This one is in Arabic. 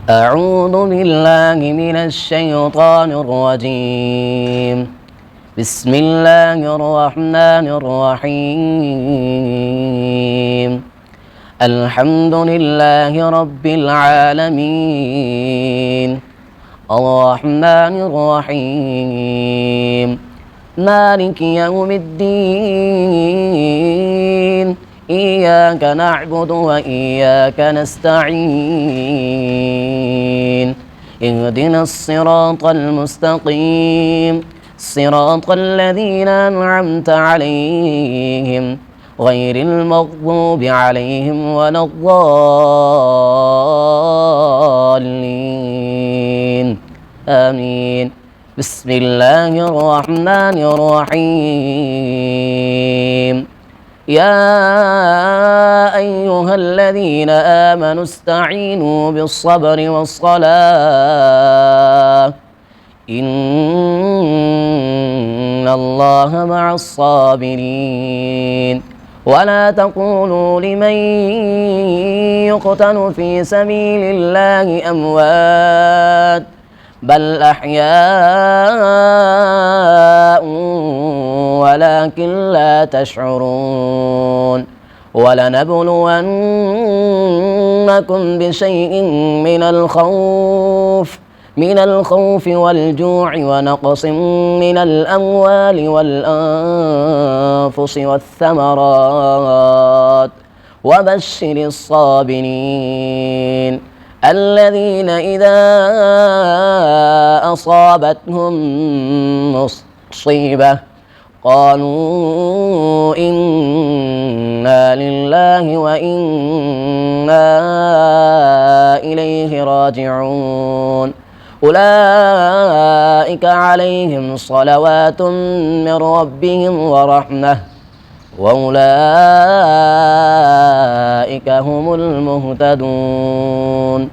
أعوذ بالله من الشيطان الرجيم. بسم الله الرحمن الرحيم. الحمد لله رب العالمين، الرحمن الرحيم، مالك يوم الدين، إياك نعبد وإياك نستعين، اهدنا الصراط المستقيم، صراط الذين أنعمت عليهم غير المغضوب عليهم ولا الضالين، آمين. بسم الله الرحمن الرحيم. يا أيها الذين آمنوا استعينوا بالصبر والصلاة إن الله مع الصابرين. ولا تقولوا لمن يقتل في سبيل الله أموات، بل أحياء ولكن لا تشعرون. ولنبلونكم بشيء من الخوف والجوع ونقص من الأموال والأنفس والثمرات، وبشر الصابرين الذين إذا أصابتهم مصيبة قالوا إنا لله وإنا إليه راجعون. أولئك عليهم صلوات من ربهم ورحمة، وأولئك هم المهتدون.